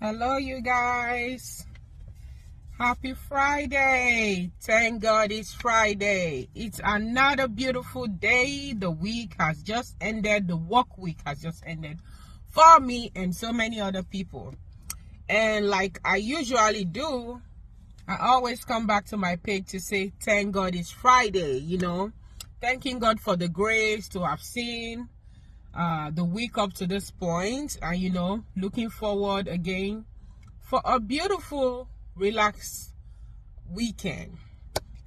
Hello, you guys. Happy Friday. Thank God it's Friday. It's another beautiful day. The week has just ended. The work week has just ended for me and so many other people. And like I usually do, I always come back to my page to say, thank God it's Friday, thanking God for the grace to have seen the week up to this point, and looking forward again for a beautiful relaxed weekend.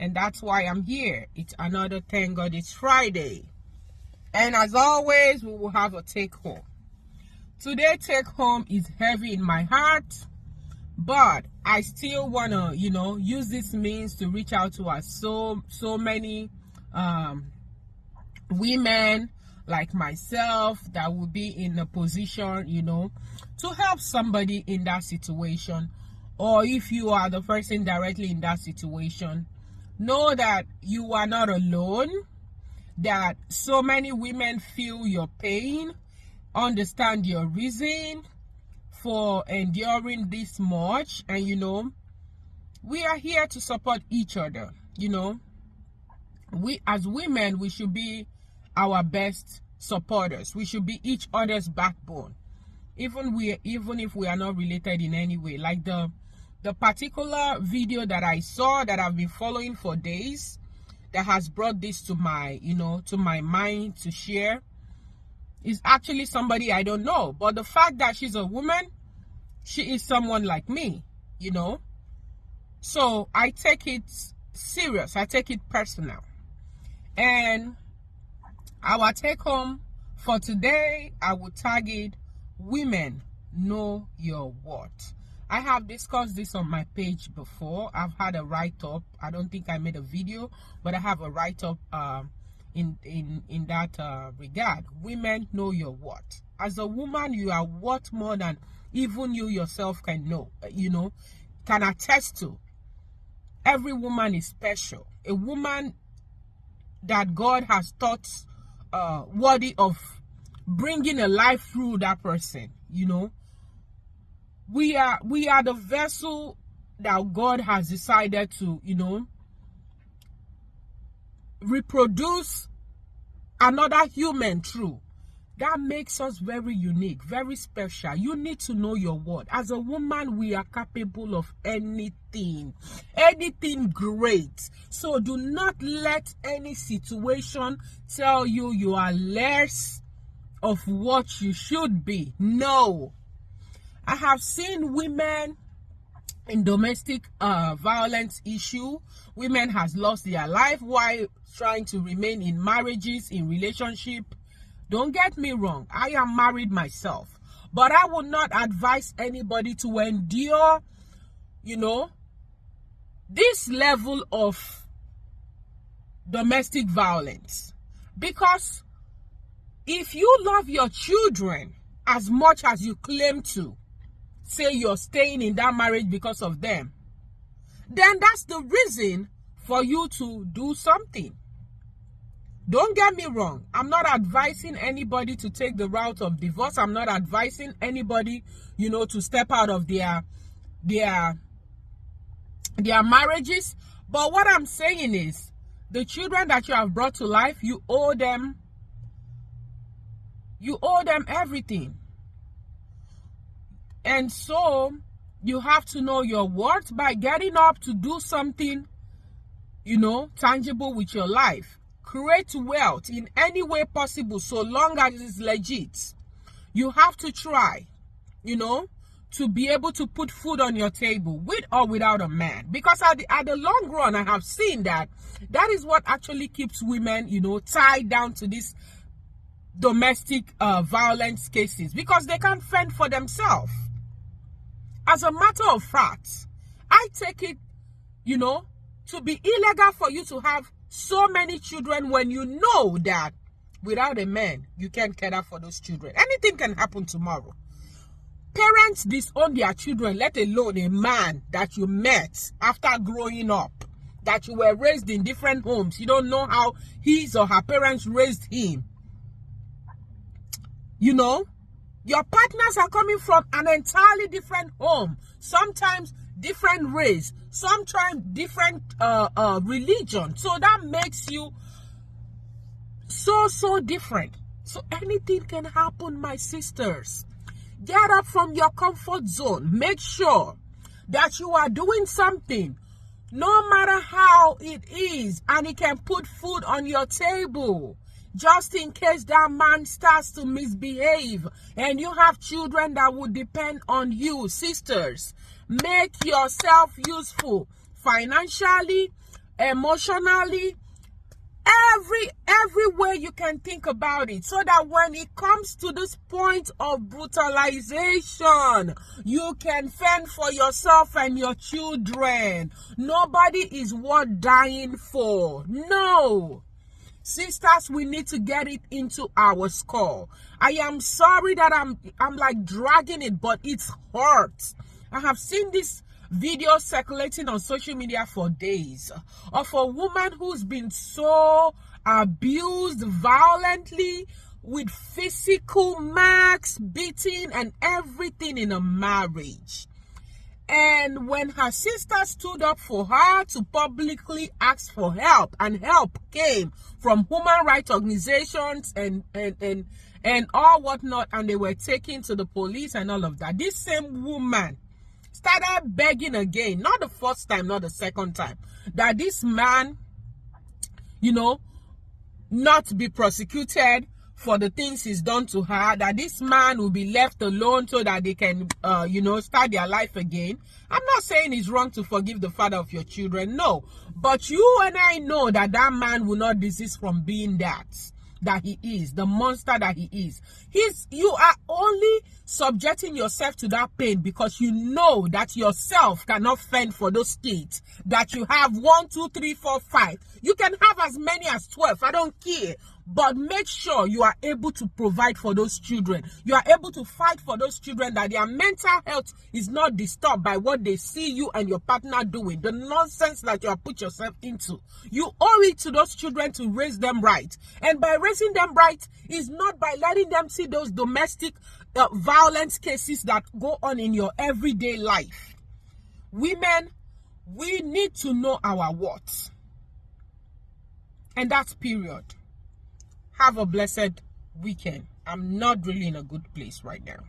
And that's why I'm here. It's another thank God it's Friday. And as always, we will have a take home. Today take home is heavy in my heart, but I still want to use this means to reach out to us so many women like myself that will be in a position to help somebody in that situation. Or if you are the person directly in that situation, know that you are not alone, that so many women feel your pain, understand your reason for enduring this much, and we are here to support each other. We as women, we should be our best supporters. We should be each other's backbone, even if we are not related in any way. Like the particular video that I saw that I've been following for days, that has brought this to my to my mind to share, is actually somebody I don't know, but the fact that she's a woman, she is someone like me, so I take it serious, I take it personal. And our take home for today, I will target women know your worth. I have discussed this on my page before. I've had a write-up. I don't think I made a video, but I have a write-up in that regard. Women know your worth. As a woman, you are worth more than even you yourself can know, can attest to. Every woman is special. A woman that God has thought worthy of bringing a life through that person. We are the vessel that God has decided to reproduce another human through. That makes us very unique, very special. You need to know your worth. As a woman, we are capable of anything great. So do not let any situation tell you are less of what you should be. No. I have seen women in domestic violence issue. Women has lost their life while trying to remain in marriages, in relationship. Don't get me wrong, I am married myself, but I would not advise anybody to endure, this level of domestic violence. Because if you love your children as much as you claim to, say you're staying in that marriage because of them, then that's the reason for you to do something. Don't get me wrong. I'm not advising anybody to take the route of divorce. I'm not advising anybody, to step out of their marriages. But what I'm saying is, the children that you have brought to life, you owe them everything. And so you have to know your worth by getting up to do something, tangible with your life. Create wealth in any way possible, so long as it's legit. You have to try, to be able to put food on your table, with or without a man. Because at the long run, I have seen that is what actually keeps women, tied down to this domestic violence cases, because they can't fend for themselves. As a matter of fact, I take it, to be illegal for you to have so many children when you know that without a man, you can't care for those children. Anything can happen tomorrow. Parents disown their children, let alone a man that you met after growing up, that you were raised in different homes. You don't know how his or her parents raised him. Your partners are coming from an entirely different home, sometimes different race, sometimes different religion. So that makes you so different. So anything can happen, my sisters. Get up from your comfort zone. Make sure that you are doing something, no matter how it is, and it can put food on your table. Just in case that man starts to misbehave and you have children that would depend on you. Sisters, make yourself useful financially, emotionally, every way you can think about it, so that when it comes to this point of brutalization, you can fend for yourself and your children. Nobody is worth dying for. No. Sisters, we need to get it into our skull. I am sorry that I'm like dragging it, but it's hurt. I have seen this video circulating on social media for days of a woman who's been so abused violently, with physical marks, beating, and everything in a marriage. And when her sister stood up for her to publicly ask for help, and help came from human rights organizations and all whatnot, and they were taken to the police and all of that, this same woman started begging again, not the first time, not the second time, that this man, not be prosecuted for the things he's done to her, that this man will be left alone so that they can, start their life again. I'm not saying it's wrong to forgive the father of your children, no. But you and I know that that man will not desist from being that he is, the monster that he is. You are only subjecting yourself to that pain because you know that yourself cannot fend for those kids, that you have 1, 2, 3, 4, 5. You can have as many as 12. I don't care. But make sure you are able to provide for those children. You are able to fight for those children, that their mental health is not disturbed by what they see you and your partner doing, the nonsense that you have put yourself into. You owe it to those children to raise them right. And by raising them right is not by letting them see those domestic violence cases that go on in your everyday life. Women, we need to know our worth. And that's period. Have a blessed weekend. I'm not really in a good place right now.